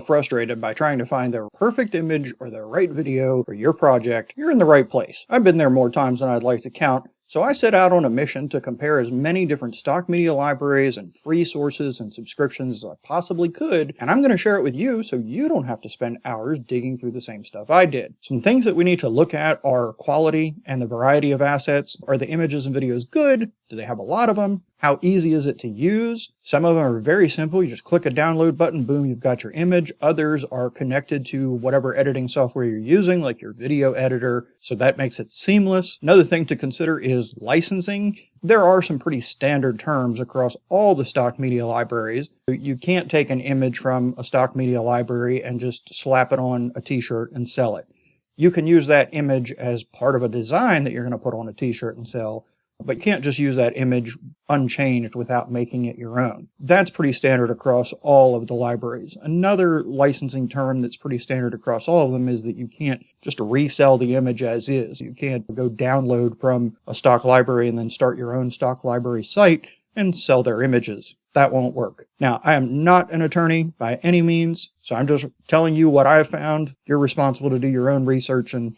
Frustrated by trying to find the perfect image or the right video for your project, you're in the right place. I've been there more times than I'd like to count, so I set out on a mission to compare as many different stock media libraries and free sources and subscriptions as I possibly could, and I'm going to share it with you so you don't have to spend hours digging through the same stuff I did. Some things that we need to look at are quality and the variety of assets. Are the images and videos good? Do they have a lot of them? How easy is it to use? Some of them are very simple. You just click a download button, boom, you've got your image. Others are connected to whatever editing software you're using, like your video editor, so that makes it seamless. Another thing to consider is licensing. There are some pretty standard terms across all the stock media libraries. You can't take an image from a stock media library and just slap it on a t-shirt and sell it. You can use that image as part of a design that you're going to put on a t-shirt and sell, but you can't just use that image unchanged without making it your own. That's pretty standard across all of the libraries. Another licensing term that's pretty standard across all of them is that you can't just resell the image as is. You can't go download from a stock library and then start your own stock library site and sell their images. That won't work. Now, I am not an attorney by any means, so I'm just telling you what I've found. You're responsible to do your own research and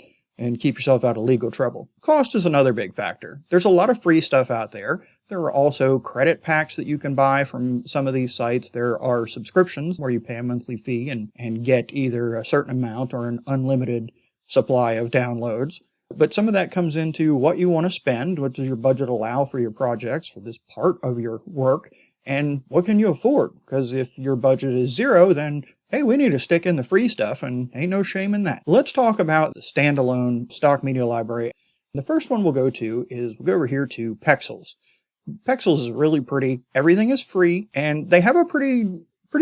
keep yourself out of legal trouble. Cost is another big factor. There's a lot of free stuff out there. There are also credit packs that you can buy from some of these sites. There are subscriptions where you pay a monthly fee and get either a certain amount or an unlimited supply of downloads. But some of that comes into what you want to spend, what does your budget allow for your projects, for this part of your work, and what can you afford? Because if your budget is zero, then hey, we need to stick in the free stuff, and ain't no shame in that. Let's talk about the standalone stock media library. The first one we'll go over here to Pexels. Pexels is really pretty. Everything is free, and they have a pretty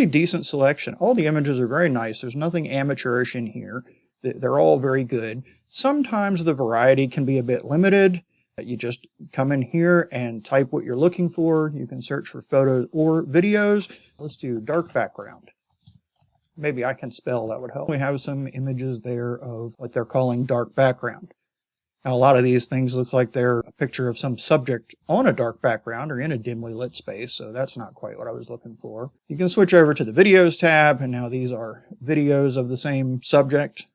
decent selection. All the images are very nice. There's nothing amateurish in here. They're all very good. Sometimes the variety can be a bit limited. You just come in here and type what you're looking for. You can search for photos or videos. Let's do dark background. Maybe I can spell, that would help. We have some images there of what they're calling dark background. Now, a lot of these things look like they're a picture of some subject on a dark background or in a dimly lit space, so that's not quite what I was looking for. You can switch over to the videos tab, and now these are videos of the same subject.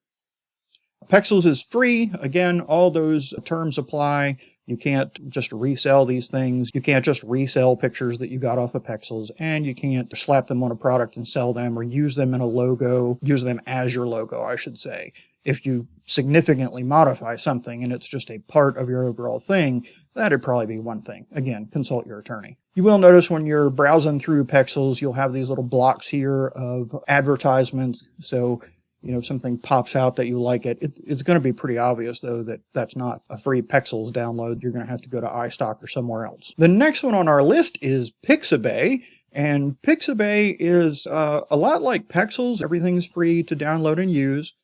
Pexels is free. Again, all those terms apply. You can't just resell these things. You can't just resell pictures that you got off of Pexels, and you can't slap them on a product and sell them or use them in a logo, use them as your logo, I should say. If you significantly modify something and it's just a part of your overall thing, that'd probably be one thing. Again, consult your attorney. You will notice when you're browsing through Pexels, you'll have these little blocks here of advertisements. So if something pops out that you like it's going to be pretty obvious, though, that that's not a free Pexels download. You're going to have to go to iStock or somewhere else. The next one on our list is Pixibay, and Pixibay is a lot like Pexels. Everything's free to download and use.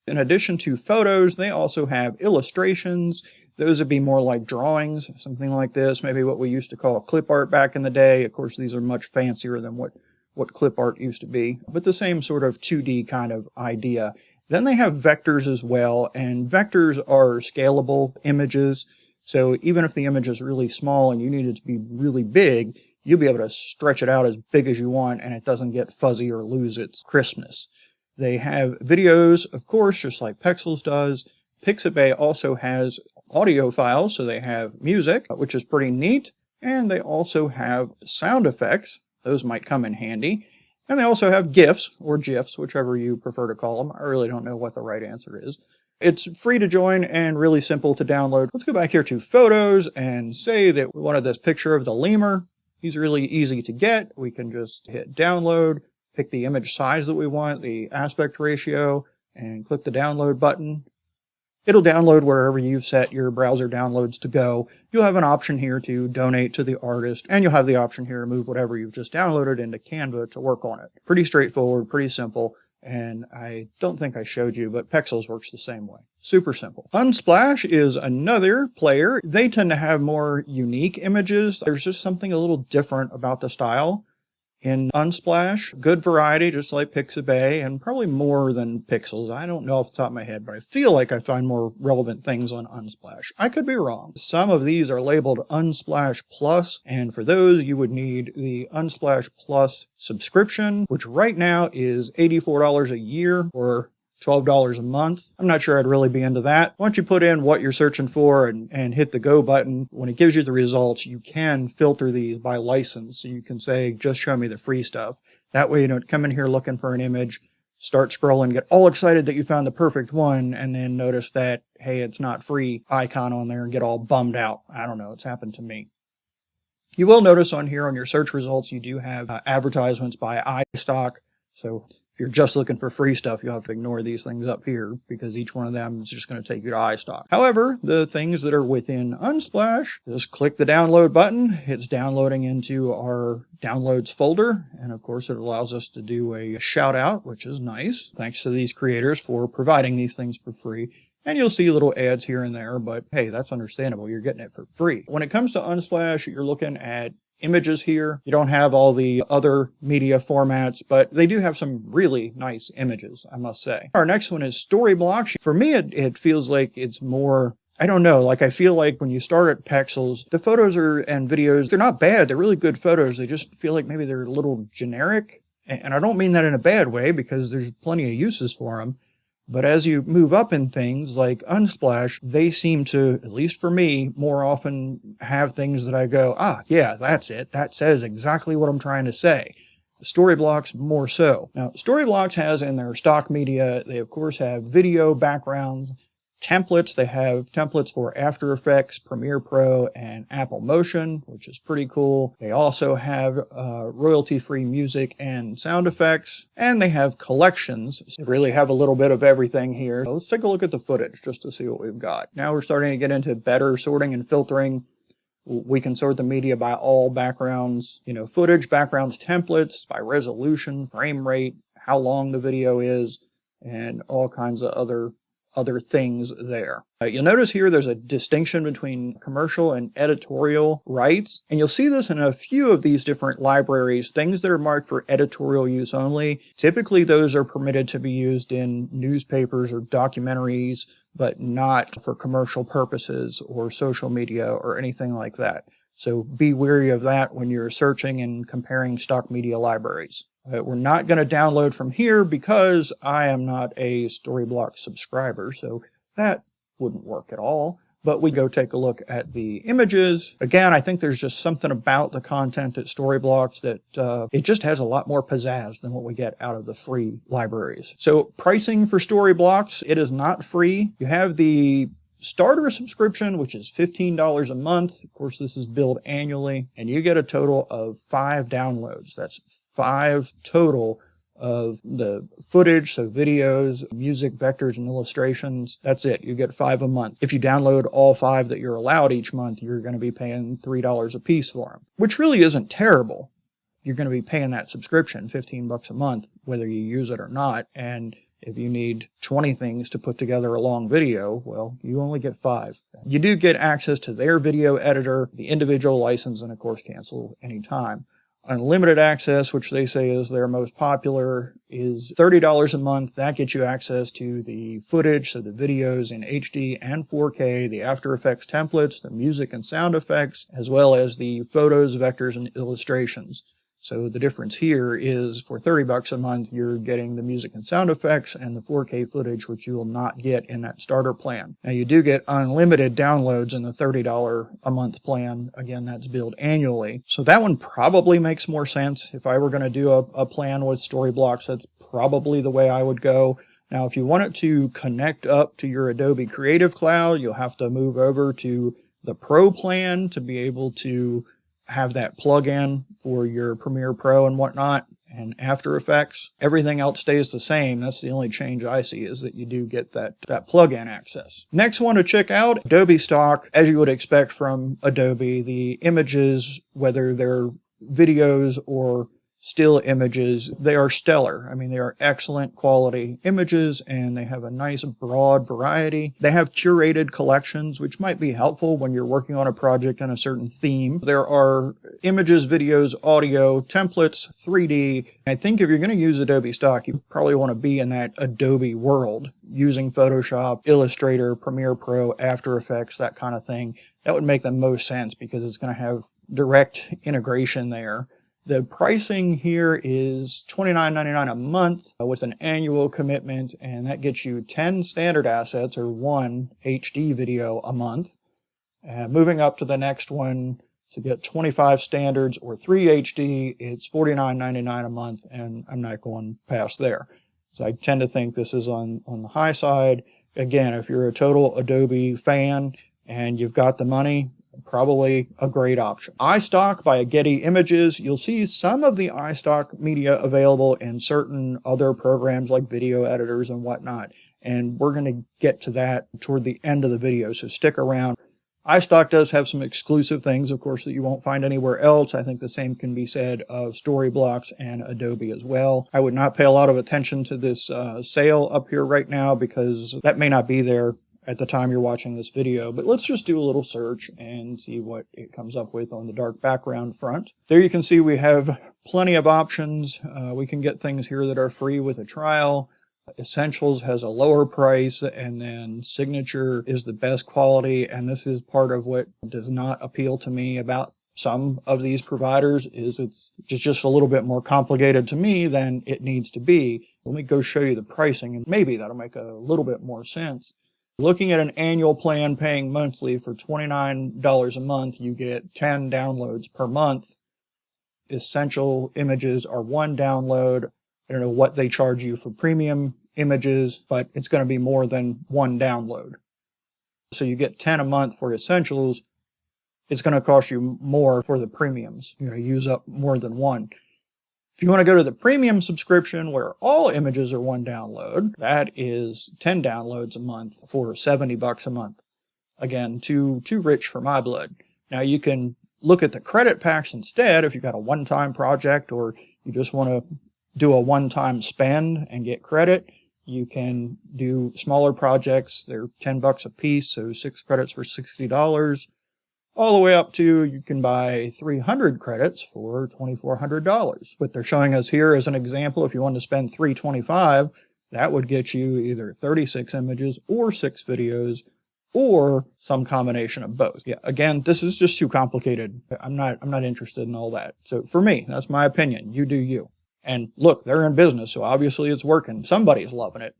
In addition to photos, they also have illustrations. Those would be more like drawings, something like this, maybe what we used to call clip art back in the day. Of course, these are much fancier than what clip art used to be, but the same sort of 2D kind of idea. Then they have vectors as well, and vectors are scalable images. So even if the image is really small and you need it to be really big, you'll be able to stretch it out as big as you want and it doesn't get fuzzy or lose its crispness. They have videos, of course, just like Pexels does. Pixibay also has audio files, so they have music, which is pretty neat, and they also have sound effects. Those might come in handy. And they also have GIFs, or GIFs, whichever you prefer to call them. I really don't know what the right answer is. It's free to join and really simple to download. Let's go back here to photos and say that we wanted this picture of the lemur. He's really easy to get. We can just hit download, pick the image size that we want, the aspect ratio, and click the download button. It'll download wherever you've set your browser downloads to go. You'll have an option here to donate to the artist, and you'll have the option here to move whatever you've just downloaded into Canva to work on it. Pretty straightforward, pretty simple, and I don't think I showed you, but Pexels works the same way. Super simple. Unsplash is another player. They tend to have more unique images. There's just something a little different about the style. in Unsplash. Good variety, just like Pixibay, and probably more than Pexels. I don't know off the top of my head, but I feel like I find more relevant things on Unsplash. I could be wrong. Some of these are labeled Unsplash Plus, and for those you would need the Unsplash Plus subscription, which right now is $84 a year, or $12 a month. I'm not sure I'd really be into that. Once you put in what you're searching for and hit the go button, when it gives you the results, you can filter these by license. So you can say, just show me the free stuff. That way you don't come in here looking for an image, start scrolling, get all excited that you found the perfect one, and then notice that, hey, it's not free icon on there and get all bummed out. I don't know, it's happened to me. You will notice on here on your search results, you do have advertisements by iStock. So if you're just looking for free stuff, you'll have to ignore these things up here because each one of them is just going to take you to iStock. However, the things that are within Unsplash, just click the download button. It's downloading into our downloads folder. And of course, it allows us to do a shout out, which is nice. Thanks to these creators for providing these things for free. And you'll see little ads here and there, but hey, that's understandable. You're getting it for free. When it comes to Unsplash, you're looking at images here. You don't have all the other media formats, but they do have some really nice images, I must say. Our next one is Storyblocks. For me, it feels like it's more, I don't know, like I feel like when you start at Pexels, the photos and videos, they're not bad. They're really good photos. They just feel like maybe they're a little generic. And I don't mean that in a bad way because there's plenty of uses for them. But as you move up in things like Unsplash, they seem to, at least for me, more often have things that I go, ah, yeah, that's it. That says exactly what I'm trying to say. Storyblocks, more so. Now, Storyblocks has in their stock media, they of course have video backgrounds, templates. They have templates for After Effects, Premiere Pro, and Apple Motion, which is pretty cool. They also have royalty-free music and sound effects, and they have collections. So they really have a little bit of everything here. So let's take a look at the footage just to see what we've got. Now we're starting to get into better sorting and filtering. We can sort the media by all backgrounds, footage, backgrounds, templates, by resolution, frame rate, how long the video is, and all kinds of other things there. You'll notice here there's a distinction between commercial and editorial rights, and you'll see this in a few of these different libraries. Things that are marked for editorial use only, typically those are permitted to be used in newspapers or documentaries, but not for commercial purposes or social media or anything like that. So be wary of that when you're searching and comparing stock media libraries. We're not going to download from here because I am not a Storyblocks subscriber, so that wouldn't work at all. But we go take a look at the images. Again, I think there's just something about the content at Storyblocks that it just has a lot more pizzazz than what we get out of the free libraries. So pricing for Storyblocks, it is not free. You have the starter subscription, which is $15 a month. Of course, this is billed annually, and you get a total of 5 downloads. That's 5 total of the footage, so videos, music, vectors, and illustrations. That's it. You get 5 a month. If you download all 5 that you're allowed each month, you're going to be paying $3 a piece for them, which really isn't terrible. You're going to be paying that subscription, $15 a month, whether you use it or not. And if you need 20 things to put together a long video, well, you only get 5. You do get access to their video editor, the individual license, and of course cancel anytime. Unlimited access, which they say is their most popular, is $30 a month. That gets you access to the footage, so the videos in HD and 4K, the After Effects templates, the music and sound effects, as well as the photos, vectors, and illustrations. So the difference here is for $30 a month, you're getting the music and sound effects and the 4K footage, which you will not get in that starter plan. Now you do get unlimited downloads in the $30 a month plan. Again, that's billed annually. So that one probably makes more sense. If I were going to do a plan with Storyblocks, that's probably the way I would go. Now, if you want it to connect up to your Adobe Creative Cloud, you'll have to move over to the Pro plan to be able to have that plugin for your Premiere Pro and whatnot, and After Effects. Everything else stays the same. That's the only change I see, is that you do get that plugin access. Next one to check out, Adobe Stock. As you would expect from Adobe, the images, whether they're videos or still images. They are stellar. I mean, they are excellent quality images, and they have a nice broad variety. They have curated collections, which might be helpful when you're working on a project in a certain theme. There are images, videos, audio, templates, 3D. I think if you're going to use Adobe Stock, you probably want to be in that Adobe world, using Photoshop, Illustrator, Premiere Pro, After Effects, that kind of thing. That would make the most sense because it's going to have direct integration there. The pricing here is $29.99 a month with an annual commitment, and that gets you 10 standard assets or 1 HD video a month. Moving up to the next one to get 25 standards or 3 HD, it's $49.99 a month, and I'm not going past there. So I tend to think this is on the high side. Again, if you're a total Adobe fan and you've got the money, probably a great option. iStock by Getty Images. You'll see some of the iStock media available in certain other programs like video editors and whatnot. And we're going to get to that toward the end of the video, so stick around. iStock does have some exclusive things, of course, that you won't find anywhere else. I think the same can be said of Storyblocks and Adobe as well. I would not pay a lot of attention to this sale up here right now because that may not be there at the time you're watching this video, but let's just do a little search and see what it comes up with on the dark background front. There you can see we have plenty of options. We can get things here that are free with a trial. Essentials has a lower price, and then Signature is the best quality, and this is part of what does not appeal to me about some of these providers is it's just a little bit more complicated to me than it needs to be. Let me go show you the pricing, and maybe that'll make a little bit more sense. Looking at an annual plan paying monthly for $29 a month, you get 10 downloads per month. Essential images are 1 download. I don't know what they charge you for premium images, but it's going to be more than 1 download. So you get 10 a month for essentials. It's going to cost you more for the premiums. You're going to use up more than 1. If you want to go to the premium subscription where all images are 1 download, that is 10 downloads a month for $70 a month. Again, too rich for my blood. Now you can look at the credit packs instead if you've got a one-time project or you just want to do a one-time spend and get credit. You can do smaller projects. They're $10 a piece, so 6 credits for $60. All the way up to you can buy 300 credits for $2,400. What they're showing us here as an example, if you want to spend $325, that would get you either 36 images or 6 videos or some combination of both. Yeah, again, this is just too complicated. I'm not interested in all that. So for me, that's my opinion. You do you. And look, they're in business, so obviously it's working. Somebody's loving it.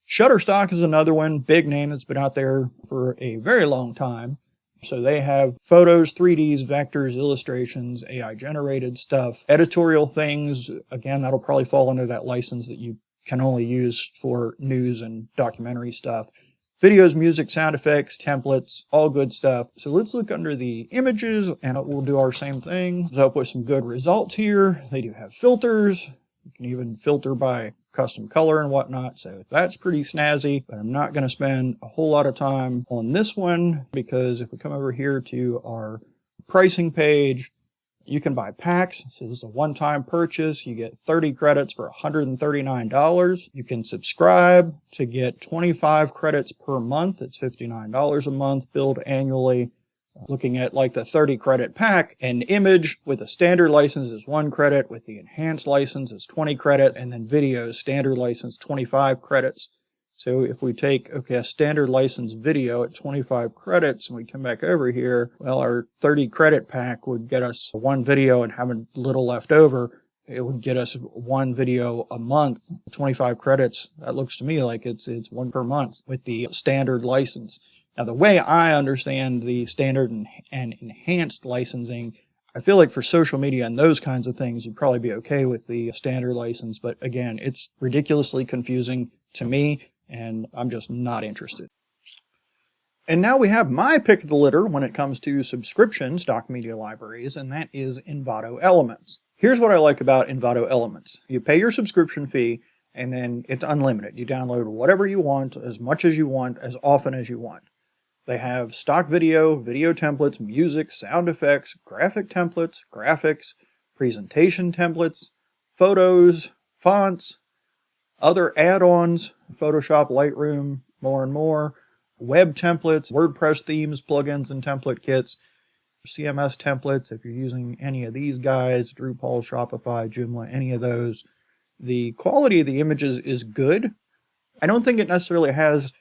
Shutterstock is another one, big name that's been out there for a very long time. So they have photos, 3Ds, vectors, illustrations, AI-generated stuff, editorial things. Again, that'll probably fall under that license that you can only use for news and documentary stuff. Videos, music, sound effects, templates, all good stuff. So let's look under the images, and we'll do our same thing. Let's up with some good results here. They do have filters. You can even filter by custom color and whatnot, so that's pretty snazzy, but I'm not going to spend a whole lot of time on this one because if we come over here to our pricing page, you can buy packs. So this is a one-time purchase. You get 30 credits for $139. You can subscribe to get 25 credits per month. It's $59 a month, billed annually. Looking at like the 30 credit pack, an image with a standard license is 1 credit, with the enhanced license is 20 credit, and then video standard license 25 credits. So if we take, a standard license video at 25 credits and we come back over here, well, our 30 credit pack would get us 1 video and have a little left over. It would get us 1 video a month, 25 credits. That looks to me like it's 1 per month with the standard license. Now, the way I understand the standard and enhanced licensing, I feel like for social media and those kinds of things, you'd probably be okay with the standard license. But again, it's ridiculously confusing to me, and I'm just not interested. And now we have my pick of the litter when it comes to subscription stock media libraries, and that is Envato Elements. Here's what I like about Envato Elements. You pay your subscription fee, and then it's unlimited. You download whatever you want, as much as you want, as often as you want. They have stock video, video templates, music, sound effects, graphic templates, graphics, presentation templates, photos, fonts, other add-ons, Photoshop, Lightroom, more and more, web templates, WordPress themes, plugins, and template kits, CMS templates, if you're using any of these guys, Drupal, Shopify, Joomla, any of those. The quality of the images is good. I don't think it necessarily has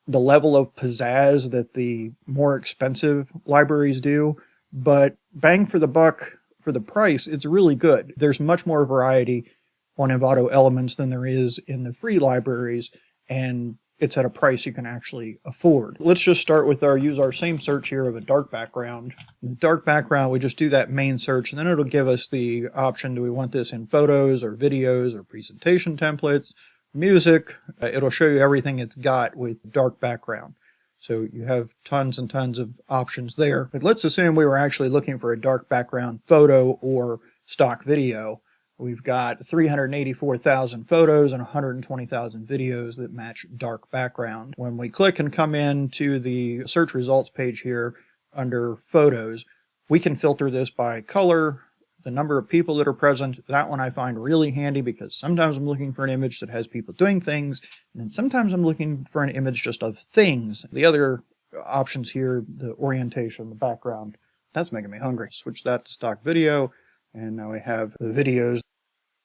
the level of pizzazz that the more expensive libraries do, but bang for the buck for the price, it's really good. There's much more variety on Envato Elements than there is in the free libraries, and it's at a price you can actually afford. Let's just start with use our same search here of a dark background. In the dark background, we just do that main search, and then it'll give us the option, do we want this in photos or videos or presentation templates, music. It'll show you everything it's got with dark background. So you have tons and tons of options there. But let's assume we were actually looking for a dark background photo or stock video. We've got 384,000 photos and 120,000 videos that match dark background. When we click and come into the search results page here under photos, we can filter this by color, the number of people that are present. That one I find really handy because sometimes I'm looking for an image that has people doing things, and then sometimes I'm looking for an image just of things. The other options here, the orientation, the background, that's making me hungry. Switch that to stock video, and now we have the videos.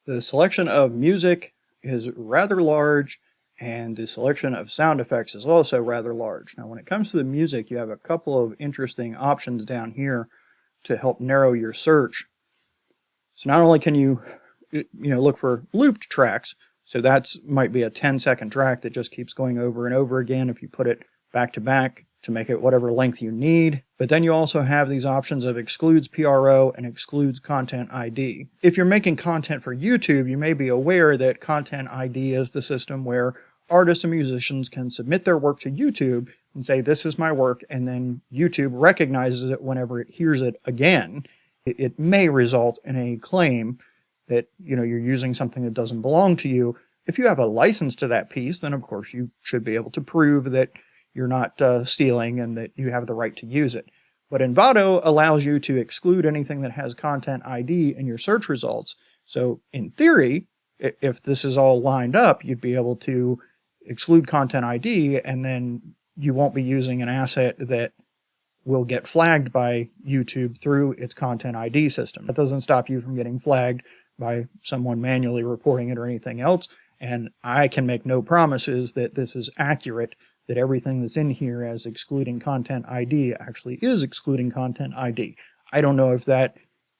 The selection of music is rather large, and the selection of sound effects is also rather large. Now, when it comes to the music, you have a couple of interesting options down here to help narrow your search. So not only can you look for looped tracks, so that might be a 10-second track that just keeps going over and over again if you put it back to back to make it whatever length you need. But then you also have these options of excludes PRO and excludes content ID. If you're making content for YouTube, you may be aware that content ID is the system where artists and musicians can submit their work to YouTube and say, this is my work, and then YouTube recognizes it whenever it hears it again. It may result in a claim that you're using something that doesn't belong to you. If you have a license to that piece, then of course you should be able to prove that you're not stealing and that you have the right to use it. But Envato allows you to exclude anything that has content ID in your search results. So in theory, if this is all lined up, you'd be able to exclude content ID, and then you won't be using an asset that will get flagged by YouTube through its content ID system. That doesn't stop you from getting flagged by someone manually reporting it or anything else. And I can make no promises that this is accurate, that everything that's in here as excluding content ID actually is excluding content ID. I don't know if that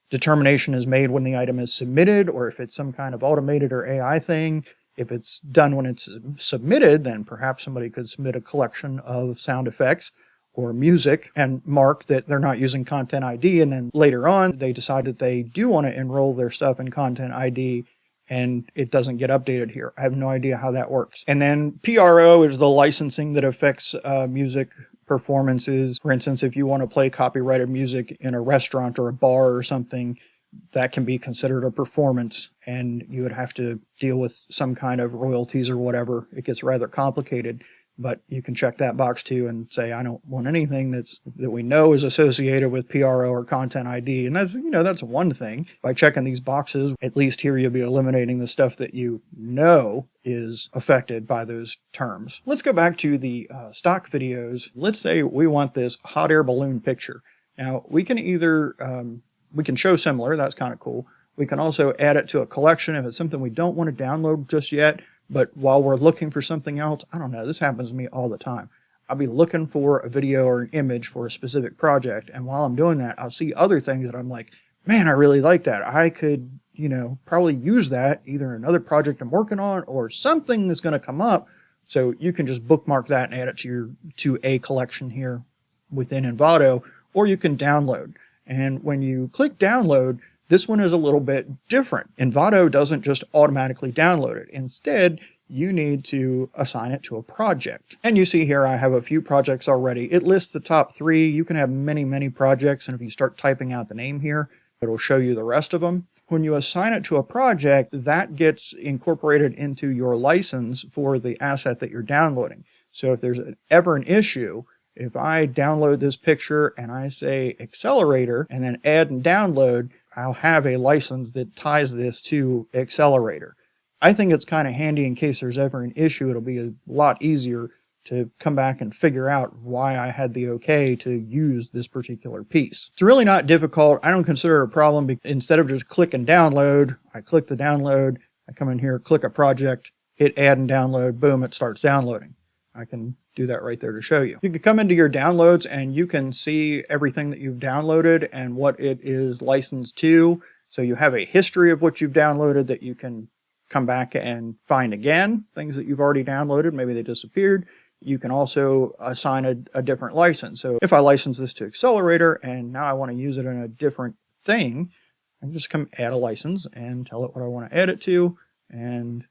determination is made when the item is submitted or if it's some kind of automated or AI thing. If it's done when it's submitted, then perhaps somebody could submit a collection of sound effects or music and mark that they're not using content ID, and then later on they decide that they do want to enroll their stuff in content ID and it doesn't get updated here. I have no idea how that works. And then PRO is the licensing that affects music performances. For instance, if you want to play copyrighted music in a restaurant or a bar or something, that can be considered a performance, and you would have to deal with some kind of royalties or whatever. It gets rather complicated, but you can check that box too and say, I don't want anything that we know is associated with PRO or content ID. And that's one thing. By checking these boxes, at least here you'll be eliminating the stuff that you know is affected by those terms. Let's go back to the stock videos. Let's say we want this hot air balloon picture. Now, we can either we can show similar, that's kind of cool. We can also add it to a collection if it's something we don't want to download just yet, but while we're looking for something else, I don't know, this happens to me all the time. I'll be looking for a video or an image for a specific project, and while I'm doing that, I'll see other things that I'm like, man, I really like that. I could, probably use that either in another project I'm working on or something that's going to come up. So you can just bookmark that and add it to a collection here within Envato, or you can download. And when you click download, this one is a little bit different. Envato doesn't just automatically download it. Instead, you need to assign it to a project. And you see here I have a few projects already. It lists the top 3. You can have many, many projects, and if you start typing out the name here, it'll show you the rest of them. When you assign it to a project, that gets incorporated into your license for the asset that you're downloading. So if there's ever an issue, if I download this picture and I say accelerator and then add and download, I'll have a license that ties this to Accelerator. I think it's kind of handy in case there's ever an issue. It'll be a lot easier to come back and figure out why I had the okay to use this particular piece. It's really not difficult. I don't consider it a problem. Instead of just click and download, I click the download, I come in here, click a project, hit add and download, boom, it starts downloading. I can do that right there to show you. You can come into your downloads and you can see everything that you've downloaded and what it is licensed to. So you have a history of what you've downloaded that you can come back and find again, things that you've already downloaded, maybe they disappeared. You can also assign a different license. So if I license this to Accelerator and now I want to use it in a different thing, I can just come add a license and tell it what I want to add it to, and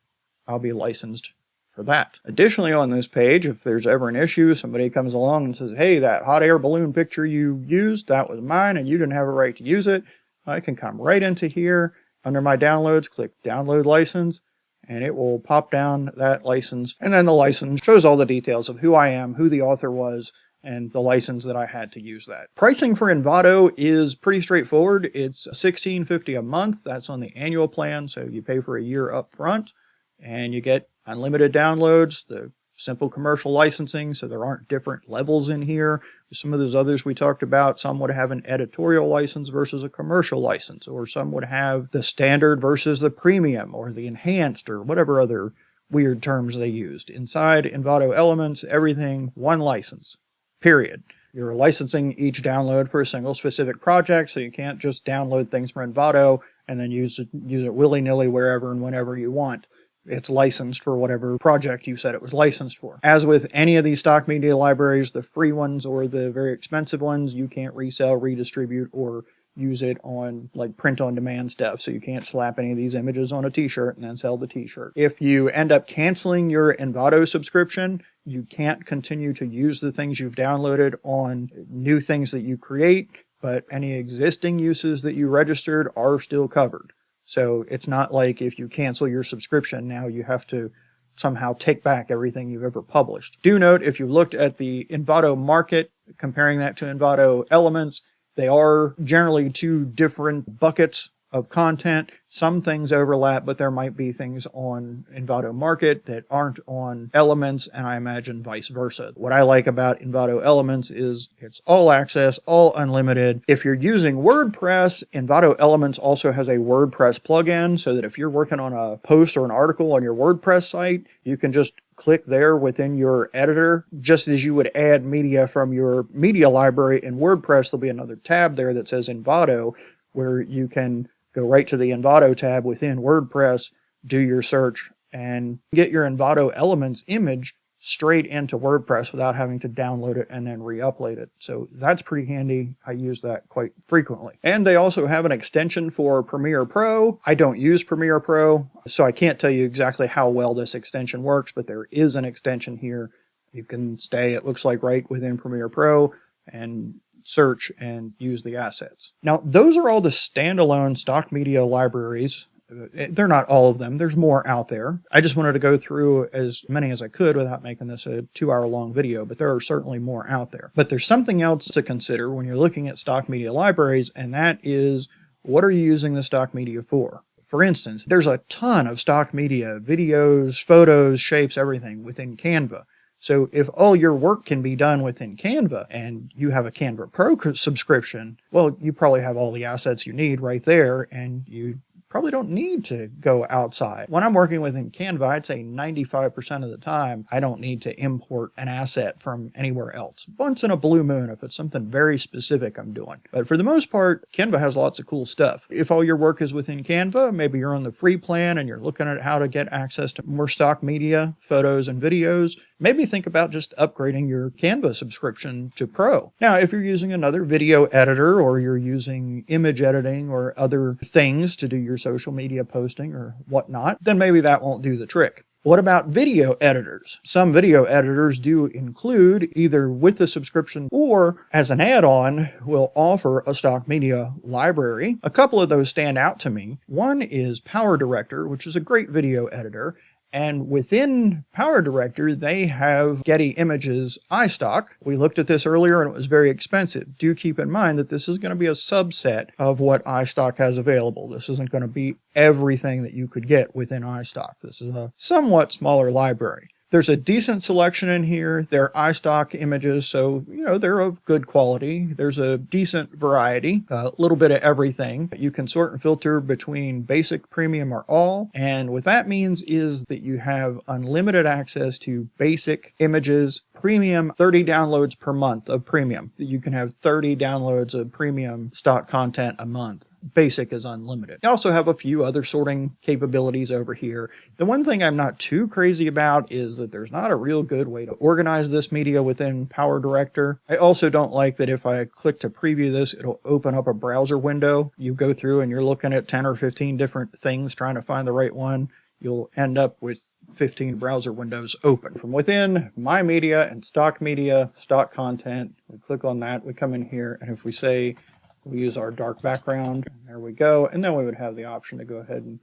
I'll be licensed for that. Additionally, on this page, if there's ever an issue, somebody comes along and says, hey, that hot air balloon picture you used, that was mine and you didn't have a right to use it, I can come right into here under my downloads, click download license, and it will pop down that license. And then the license shows all the details of who I am, who the author was, and the license that I had to use that. Pricing for Envato is pretty straightforward. It's $16.50 a month. That's on the annual plan, so you pay for a year up front, and you get unlimited downloads, the simple commercial licensing, so there aren't different levels in here. Some of those others we talked about, some would have an editorial license versus a commercial license, or some would have the standard versus the premium, or the enhanced, or whatever other weird terms they used. Inside Envato Elements, everything, one license, period. You're licensing each download for a single specific project, so you can't just download things from Envato and then use it willy-nilly wherever and whenever you want. It's licensed for whatever project you said it was licensed for. As with any of these stock media libraries, the free ones or the very expensive ones, you can't resell, redistribute, or use it on like print on demand stuff. So you can't slap any of these images on a t-shirt and then sell the t-shirt. If you end up canceling your Envato subscription, you can't continue to use the things you've downloaded on new things that you create, but any existing uses that you registered are still covered. So it's not like if you cancel your subscription, now you have to somehow take back everything you've ever published. Do note, if you looked at the Envato market, comparing that to Envato Elements, they are generally two different buckets of content. Some things overlap, but there might be things on Envato Market that aren't on Elements, and I imagine vice versa. What I like about Envato Elements is it's all access, all unlimited. If you're using WordPress, Envato Elements also has a WordPress plugin, so that if you're working on a post or an article on your WordPress site, you can just click there within your editor. Just as you would add media from your media library in WordPress, there'll be another tab there that says Envato, where you can go right to the Envato tab within WordPress, do your search, and get your Envato Elements image straight into WordPress without having to download it and then re-upload it. So that's pretty handy. I use that quite frequently. And they also have an extension for Premiere Pro. I don't use Premiere Pro, so I can't tell you exactly how well this extension works, but there is an extension here. You can stay, it looks like, right within Premiere Pro and search and use the assets. Now, those are all the standalone stock media libraries. They're not all of them. There's more out there. I just wanted to go through as many as I could without making this a 2-hour-long video, but there are certainly more out there. But there's something else to consider when you're looking at stock media libraries, and that is, what are you using the stock media for? For instance, there's a ton of stock media, videos, photos, shapes, everything within Canva. So if all your work can be done within Canva and you have a Canva Pro subscription, well, you probably have all the assets you need right there, and you probably don't need to go outside. When I'm working within Canva, I'd say 95% of the time, I don't need to import an asset from anywhere else. Once in a blue moon, if it's something very specific I'm doing. But for the most part, Canva has lots of cool stuff. If all your work is within Canva, maybe you're on the free plan and you're looking at how to get access to more stock media, photos, and videos, maybe think about just upgrading your Canva subscription to Pro. Now, if you're using another video editor, or you're using image editing or other things to do your social media posting or whatnot, then maybe that won't do the trick. What about video editors? Some video editors do include, either with the subscription or as an add-on, will offer a stock media library. A couple of those stand out to me. One is PowerDirector, which is a great video editor, And within PowerDirector, they have Getty Images iStock. We looked at this earlier and it was very expensive. Do keep in mind that this is going to be a subset of what iStock has available. This isn't going to be everything that you could get within iStock. This is a somewhat smaller library. There's a decent selection in here. They're iStock images, so, they're of good quality. There's a decent variety, a little bit of everything. You can sort and filter between basic, premium, or all. And what that means is that you have unlimited access to basic images, premium, 30 downloads per month of premium. You can have 30 downloads of premium stock content a month. Basic is unlimited. You also have a few other sorting capabilities over here. The one thing I'm not too crazy about is that there's not a real good way to organize this media within PowerDirector. I also don't like that if I click to preview this, it'll open up a browser window. You go through and you're looking at 10 or 15 different things trying to find the right one. You'll end up with 15 browser windows open. From within My Media and Stock Media, Stock Content, we click on that, we come in here, and if we say we use our dark background, there we go, and then we would have the option to go ahead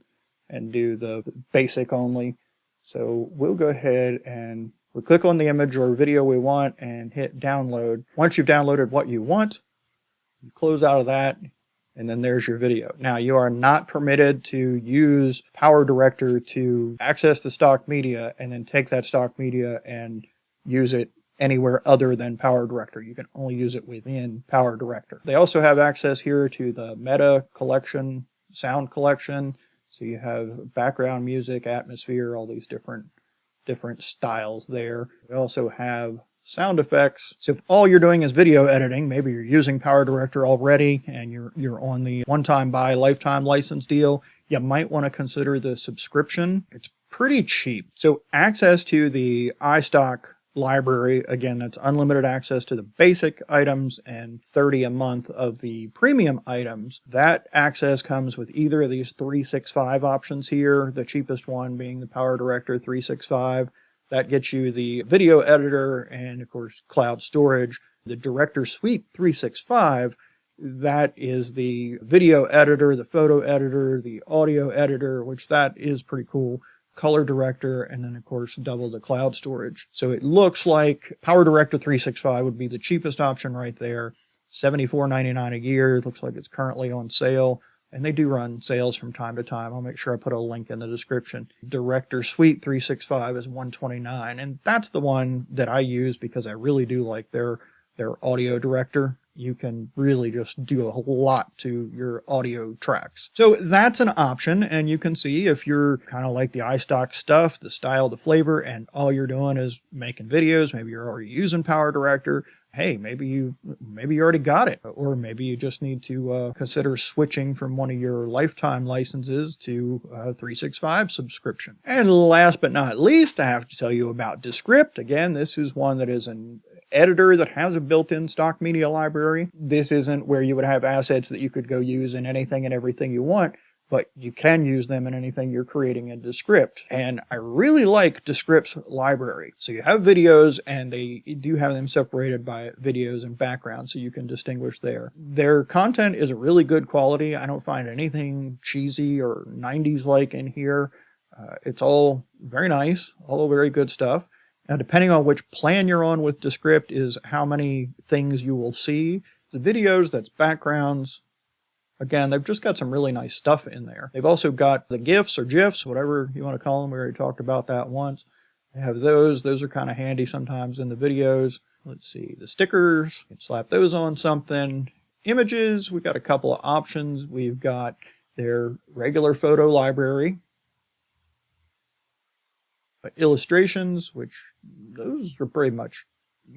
and do the basic only. So we'll go ahead and we click on the image or video we want and hit download. Once you've downloaded what you want, you close out of that, and then there's your video. Now, you are not permitted to use PowerDirector to access the stock media and then take that stock media and use it anywhere other than PowerDirector. You can only use it within PowerDirector. They also have access here to the meta collection, sound collection. So you have background music, atmosphere, all these different styles there. They also have sound effects. So if all you're doing is video editing, maybe you're using PowerDirector already and you're on the one-time buy lifetime license deal, you might want to consider the subscription. It's pretty cheap. So access to the iStock library, again, that's unlimited access to the basic items and 30 a month of the premium items. That access comes with either of these 365 options here, the cheapest one being the PowerDirector 365. That gets you the video editor and, of course, cloud storage. The Director Suite 365, that is the video editor, the photo editor, the audio editor, which that is pretty cool. Color director, and then of course double the cloud storage. So it looks like PowerDirector 365 would be the cheapest option right there, $74.99 a year. It looks like it's currently on sale, and they do run sales from time to time. I'll make sure I put a link in the description. Director Suite 365 is $129, and that's the one that I use because I really do like their audio director. You can really just do a whole lot to your audio tracks. So that's an option, and you can see if you're kind of like the iStock stuff, the style, the flavor, and all you're doing is making videos, maybe you're already using PowerDirector, hey, maybe you already got it, or maybe you just need to consider switching from one of your lifetime licenses to a 365 subscription. And last but not least, I have to tell you about Descript. Again, this is one that is an editor that has a built-in stock media library. This isn't where you would have assets that you could go use in anything and everything you want, but you can use them in anything you're creating in Descript. And I really like Descript's library. So you have videos, and they do have them separated by videos and background, so you can distinguish there. Their content is really good quality. I don't find anything cheesy or 90s-like in here. It's all very nice, all very good stuff. Now, depending on which plan you're on with Descript is how many things you will see. The videos, that's backgrounds. Again, they've just got some really nice stuff in there. They've also got the GIFs or GIFs, whatever you want to call them. We already talked about that once. They have those. Those are kind of handy sometimes in the videos. Let's see, the stickers, you can slap those on something. Images, we've got a couple of options. We've got their regular photo library. Illustrations, which those are pretty much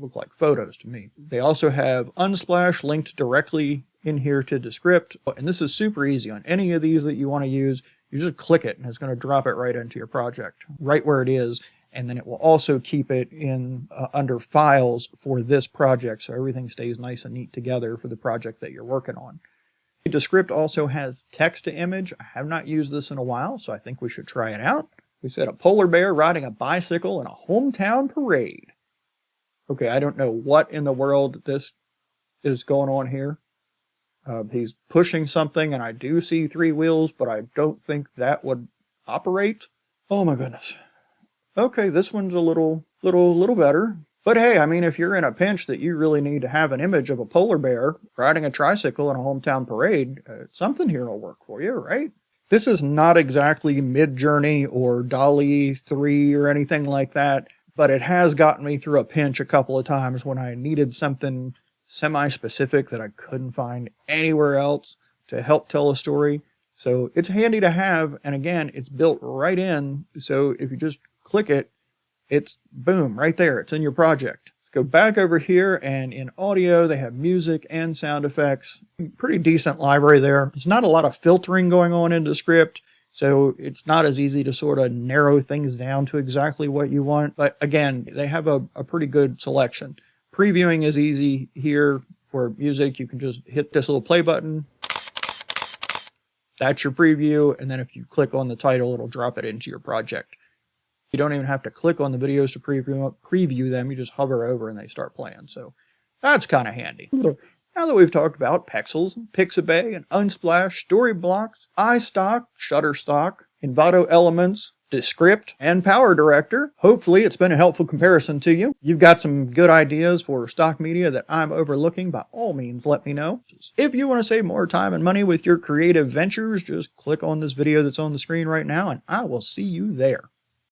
look like photos to me. They also have Unsplash linked directly in here to Descript, and this is super easy. On any of these that you want to use, you just click it and it's going to drop it right into your project, right where it is, and then it will also keep it in under files for this project, so everything stays nice and neat together for the project that you're working on. Descript also has text to image. I have not used this in a while, so I think we should try it out. We said a polar bear riding a bicycle in a hometown parade. Okay, I don't know what in the world this is going on here. He's pushing something, and I do see 3 wheels, but I don't think that would operate. Oh my goodness. Okay, this one's a little better. But hey, I mean, if you're in a pinch that you really need to have an image of a polar bear riding a tricycle in a hometown parade, something here will work for you, right? This is not exactly Midjourney or DALL-E 3 or anything like that, but it has gotten me through a pinch a couple of times when I needed something semi-specific that I couldn't find anywhere else to help tell a story. So it's handy to have, and again, it's built right in, so if you just click it, it's boom, right there. It's in your project. Let's go back over here, and in audio, they have music and sound effects. Pretty decent library there. There's not a lot of filtering going on in Descript, so it's not as easy to sort of narrow things down to exactly what you want. But again, they have a pretty good selection. Previewing is easy here for music. You can just hit this little play button. That's your preview, and then if you click on the title, it'll drop it into your project. You don't even have to click on the videos to preview them. You just hover over and they start playing. So that's kind of handy. Now that we've talked about Pexels, and Pixabay, and Unsplash, Storyblocks, iStock, Shutterstock, Envato Elements, Descript, and PowerDirector, hopefully it's been a helpful comparison to you. You've got some good ideas for stock media that I'm overlooking. By all means, let me know. If you want to save more time and money with your creative ventures, just click on this video that's on the screen right now, and I will see you there.